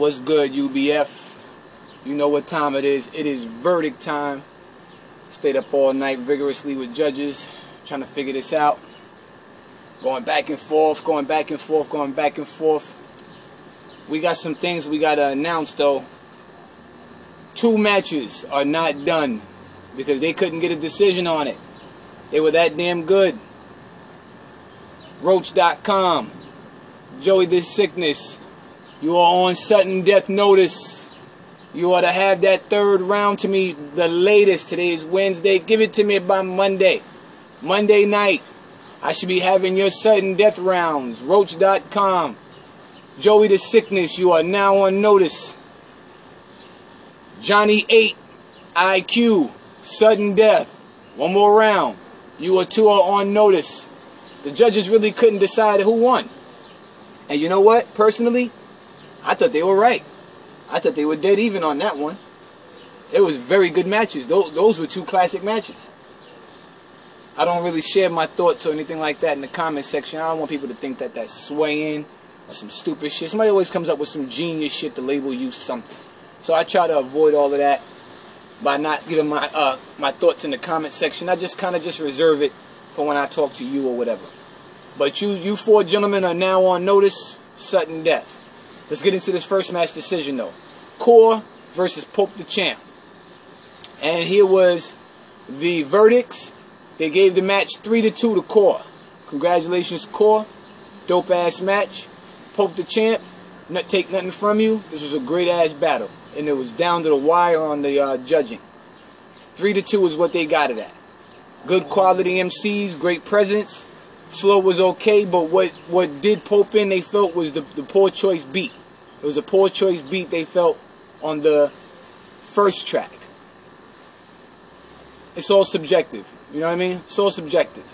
What's good, UBF? You know what time it is. It is verdict time. Stayed up all night vigorously with judges, trying to figure this out. Going back and forth, going back and forth, going back and forth. We got some things we got to announce, though. 2 matches are not done because they couldn't get a decision on it. They were that damn good. Roach.com. Joey the Sickness. You are on sudden death notice. You ought to have that 3rd round to me the latest. Today is Wednesday. Give it to me by Monday. Monday night. I should be having your sudden death rounds. Roach.com. Joey the Sickness. You are now on notice. Johnny 8. IQ. Sudden death. 1 more round. You are 2 are on notice. The judges really couldn't decide who won. And you know what? Personally, I thought they were right. I thought they were dead even on that one. It was very good matches. Those were 2 classic matches. I don't really share my thoughts or anything like that in the comment section. I don't want people to think that that's swaying or some stupid shit. Somebody always comes up with some genius shit to label you something. So I try to avoid all of that by not giving my thoughts in the comment section. I just kind of reserve it for when I talk to you or whatever. But you 4 gentlemen are now on notice. Sudden death. Let's get into this first match decision, though. Core versus Pope the Champ. And here was the verdicts. They gave the match 3-2 to Core. Congratulations, Core. Dope-ass match. Pope the Champ, not take nothing from you. This was a great-ass battle. And it was down to the wire on the judging. 3-2 is what they got it at. Good quality MCs, great presence. Flow was okay, but what did Pope in, they felt, was the poor choice beat. It was a poor choice beat they felt on the first track. It's all subjective. You know what I mean? It's all subjective.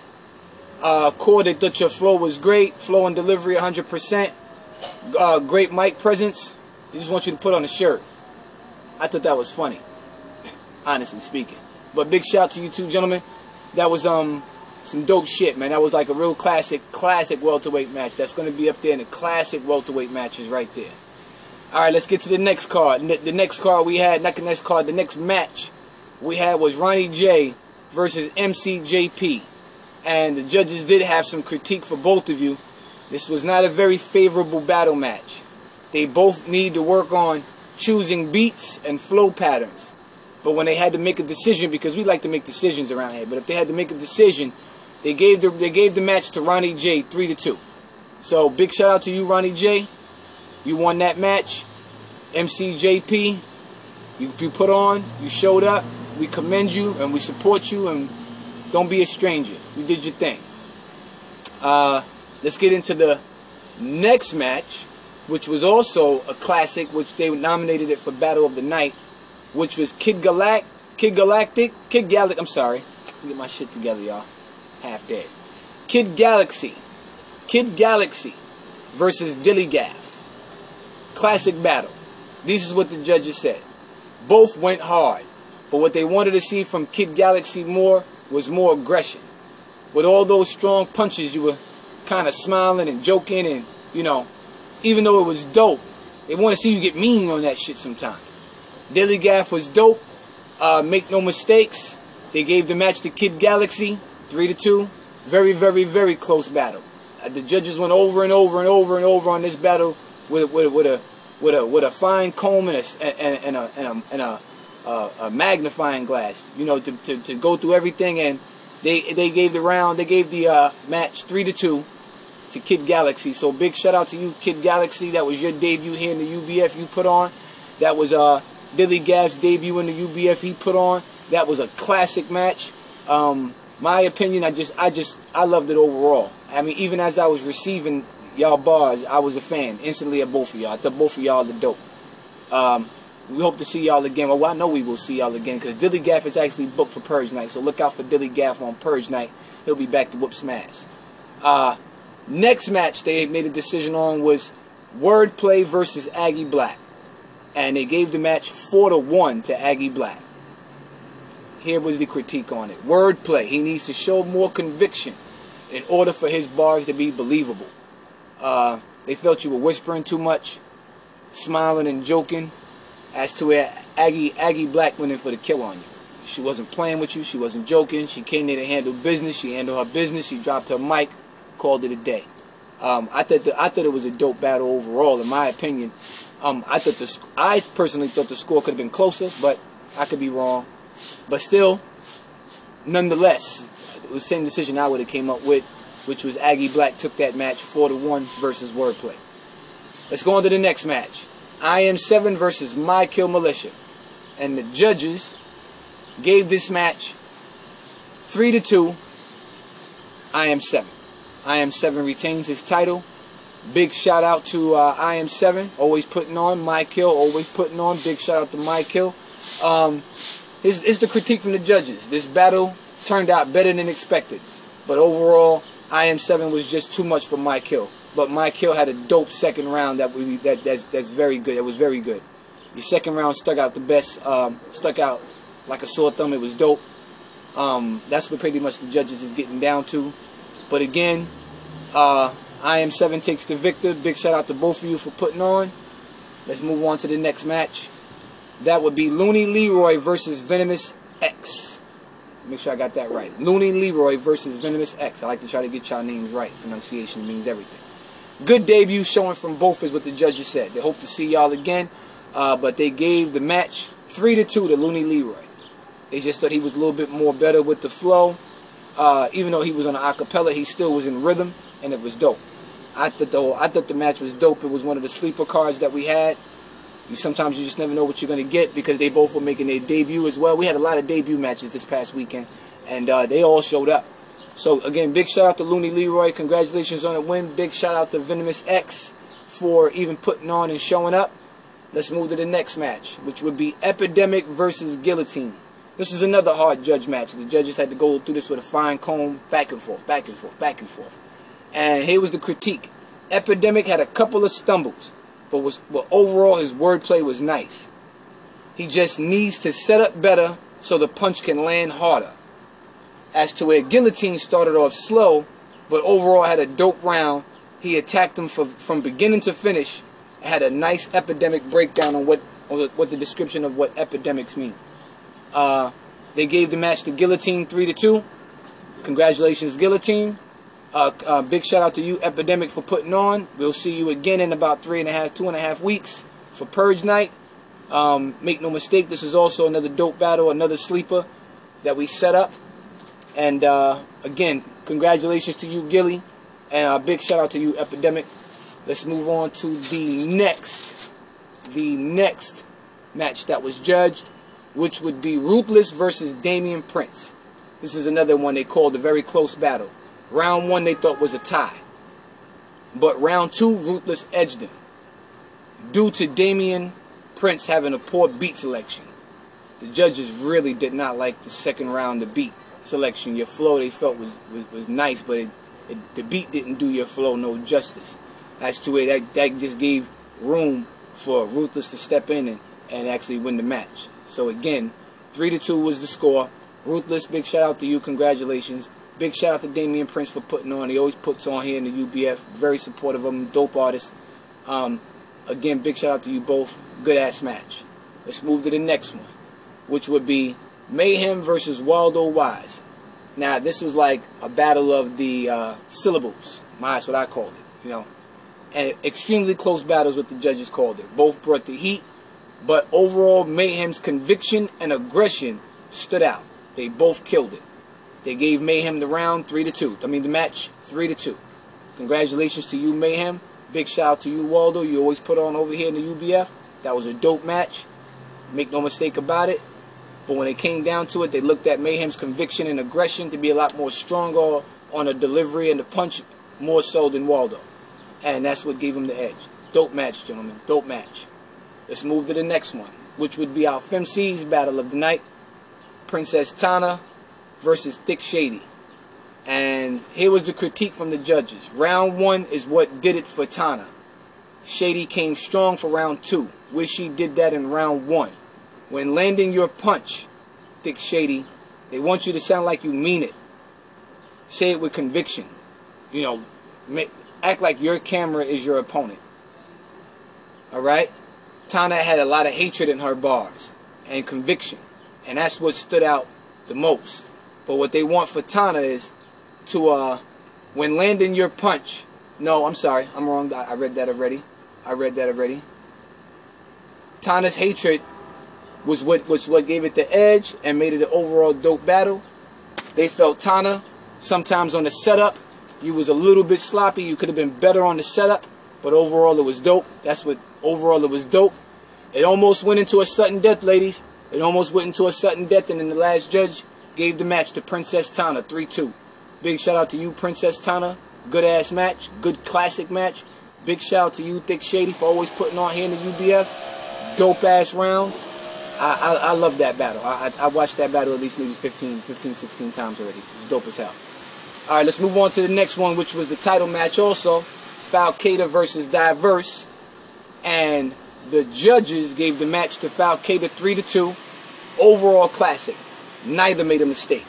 Core, they thought your flow was great. Flow and delivery 100%. Great mic presence. They just want you to put on a shirt. I thought that was funny, honestly speaking. But big shout to you 2 gentlemen. That was some dope shit, man. That was like a real classic welterweight match. That's going to be up there in the classic welterweight matches right there. Alright, let's get to the next card. The next card we had, not the next card, the next match we had was Ronnie J versus MCJP. And the judges did have some critique for both of you. This was not a very favorable battle match. They both need to work on choosing beats and flow patterns. But when they had to make a decision, because we like to make decisions around here, but if they had to make a decision, they gave the match to Ronnie J 3-2. So big shout out to you, Ronnie J. You won that match. MCJP, you put on, you showed up. We commend you and we support you, and don't be a stranger. You did your thing. Let's get into the next match, which was also a classic, which they nominated it for Battle of the Night, which was Kid Galaxy. I'm sorry. Let me get my shit together, y'all. Half dead. Kid Galaxy versus Dilly Gaff. Classic battle. This is what the judges said. Both went hard, but what they wanted to see from Kid Galaxy was more aggression. With all those strong punches, you were kind of smiling and joking, and you know, even though it was dope, they want to see you get mean on that shit sometimes. Dilly Gaff was dope. Make no mistakes. They gave the match to Kid Galaxy 3-2. Very, very, very close battle. The judges went over and over and over and over on this battle with a fine comb and a magnifying glass. You know, to go through everything, and they gave the match 3-2 to Kid Galaxy. So big shout out to you, Kid Galaxy. That was your debut here in the UBF you put on. That was Dilly Gaff's debut in the UBF he put on. That was a classic match. My opinion, I loved it overall. I mean, even as I was receiving y'all bars, I was a fan instantly of both of y'all. I thought both of y'all are dope. We hope to see y'all again. Well, I know we will see y'all again, because Dilly Gaff is actually booked for Purge Night. So look out for Dilly Gaff on Purge Night. He'll be back to whoop smash. Next match they made a decision on was Wordplay versus Aggie Black. And they gave the match 4-1 to Aggie Black. Here was the critique on it. Wordplay. He needs to show more conviction in order for his bars to be believable. They felt you were whispering too much. smiling and joking as to where Aggie Black went in for the kill on you. She wasn't playing with you. She wasn't joking. She came there to handle business. She handled her business. She dropped her mic, called it a day. I thought it was a dope battle overall, in my opinion. I personally thought the score could have been closer, but I could be wrong. But still, nonetheless, it was the same decision I would have came up with, which was Aggie Black took that match 4-1 versus Wordplay. Let's go on to the next match. I Am 7 versus My Kill Militia. And the judges gave this match 3-2. I Am 7. I Am 7 retains his title. Big shout out to I Am 7, always putting on. My Kill, always putting on. Big shout out to My Kill. Here's the critique from the judges. This battle turned out better than expected, but overall, I Am 7 was just too much for My Kill. But My Kill had a dope second round that's very good. It was very good. The second round stuck out the best. Stuck out like a sore thumb. It was dope. That's what pretty much the judges is getting down to. But again, I Am 7 takes the victor. Big shout out to both of you for putting on. Let's move on to the next match. That would be Looney Leroy versus Venomous X. Make sure I got that right. Looney Leroy versus Venomous X. I like to try to get y'all names right. Pronunciation means everything. Good debut showing from both is what the judges said. They hope to see y'all again. But they gave the match 3-2 to Looney Leroy. They just thought he was a little bit more better with the flow. Even though he was on an acapella, he still was in rhythm, and it was dope. I thought the match was dope. It was one of the sleeper cards that we had. Sometimes you just never know what you're going to get because they both were making their debut as well. We had a lot of debut matches this past weekend, and they all showed up. So, again, big shout out to Looney Leroy. Congratulations on the win. Big shout out to Venomous X for even putting on and showing up. Let's move to the next match, which would be Epidemic versus Guillotine. This is another hard judge match. The judges had to go through this with a fine comb, back and forth, back and forth, back and forth. And here was the critique. Epidemic had a couple of stumbles, but overall his wordplay was nice. He just needs to set up better so the punch can land harder. As to where Guillotine started off slow, but overall had a dope round. He attacked him from beginning to finish. Had a nice Epidemic breakdown on what the description of what epidemics mean. They gave the match to Guillotine 3-2. Congratulations, Guillotine. Big shout out to you, Epidemic, for putting on. We'll see you again in about 2.5 weeks for Purge Night. Make no mistake, this is also another dope battle, another sleeper that we set up. And again, congratulations to you, Gilly, and a big shout out to you, Epidemic. Let's move on to the next match that was judged, which would be Ruthless versus Damian Prince. This is another one they called a very close battle. Round 1 they thought was a tie, but round 2 Ruthless edged him due to Damian Prince having a poor beat selection. The judges really did not like the second round, the beat selection. Your flow they felt was nice, but the beat didn't do your flow no justice. As to it, that just gave room for Ruthless to step in and actually win the match. So again, 3-2 was the score. Ruthless, big shout out to you. Congratulations. Big shout out to Damian Prince for putting on. He always puts on here in the UBF. Very supportive of him. Dope artist. Again, big shout out to you both. Good ass match. Let's move to the next one, which would be Mayhem versus Waldo Wise. Now, this was like a battle of the syllables. That's what I called it, you know. And extremely close battles, what the judges called it. Both brought the heat, but overall, Mayhem's conviction and aggression stood out. They both killed it. They gave Mayhem the round 3-2. I mean, the match 3-2. Congratulations to you, Mayhem. Big shout out to you, Waldo. You always put on over here in the UBF. That was a dope match. Make no mistake about it. But when it came down to it, they looked at Mayhem's conviction and aggression to be a lot more stronger on the delivery and the punch, more so than Waldo. And that's what gave him the edge. Dope match, gentlemen. Dope match. Let's move to the next one, which would be our FemC's battle of the night. Princess Tana versus Thick Shady. And here was the critique from the judges. Round 1 is what did it for Tana. Shady came strong for round 2. Wish she did that in round 1. When landing your punch, Thick Shady, they want you to sound like you mean it. Say it with conviction. You know, act like your camera is your opponent. Alright? Tana had a lot of hatred in her bars and conviction, and that's what stood out the most. But what they want for Tana is to, when landing your punch, no, I'm sorry, I'm wrong, I read that already. Tana's hatred was what gave it the edge and made it an overall dope battle. They felt Tana, sometimes on the setup, you was a little bit sloppy, you could have been better on the setup, but overall it was dope. That's what, overall it was dope. It almost went into a sudden death, ladies. It almost went into a sudden death, and then the last judge gave the match to Princess Tana, 3-2. Big shout out to you, Princess Tana. Good ass match, good classic match. Big shout out to you, Thick Shady, for always putting on here in the UBF. Dope ass rounds. I love that battle. I watched that battle at least maybe 15, 16 times already. It's dope as hell. Alright, let's move on to the next one, which was the title match also. Falcata versus Diverse. And the judges gave the match to Falcata 3-2. Overall classic. Neither made a mistake.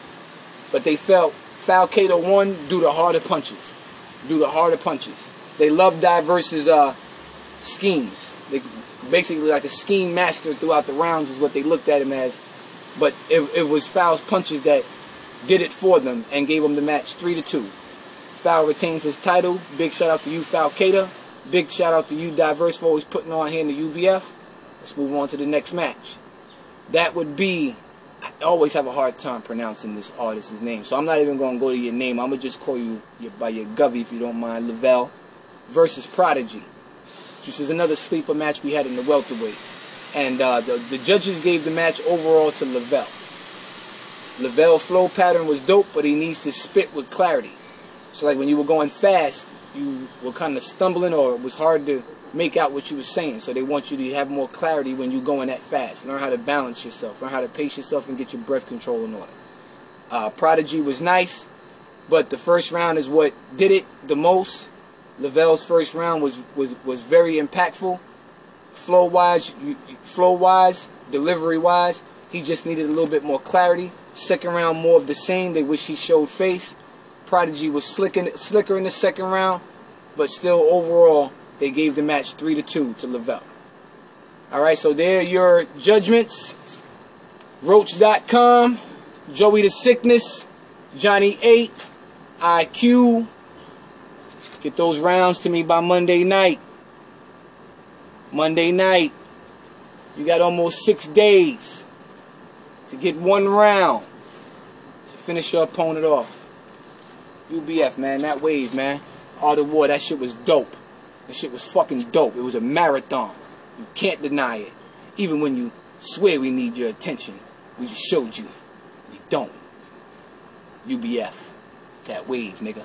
But they felt Falcata won due to harder punches. They love Diverse's schemes. They basically like a scheme master throughout the rounds is what they looked at him as. But it was Fal's punches that did it for them and gave him the match 3-2. Fal retains his title. Big shout out to you, Falcata. Big shout out to you, Diverse, for always putting on here in the UBF. Let's move on to the next match. That would be, I always have a hard time pronouncing this artist's name, so I'm not even going to go to your name. I'm going to just call you by your govy, if you don't mind. Lavelle versus Prodigy, which is another sleeper match we had in the welterweight. And the judges gave the match overall to Lavelle. Lavelle's flow pattern was dope, but he needs to spit with clarity. So like when you were going fast, you were kind of stumbling, or it was hard to make out what you were saying. So they want you to have more clarity when you're going that fast. Learn how to balance yourself. Learn how to pace yourself and get your breath control in order. Prodigy was nice, but the first round is what did it the most. Lavelle's first round was very impactful. Flow-wise, delivery-wise, he just needed a little bit more clarity. Second round, more of the same. They wish he showed face. Prodigy was slicker in the second round, but still overall, they gave the match 3-2 to Lavelle. Alright, so there are your judgments. Roach.com, Joey the Sickness, Johnny 8, IQ. Get those rounds to me by Monday night. Monday night. You got almost 6 days to get one round to finish your opponent off. UBF, man, that wave, man. Art of War, that shit was dope. That shit was fucking dope. It was a marathon. You can't deny it. Even when you swear we need your attention, we just showed you we don't. UBF, that wave, nigga.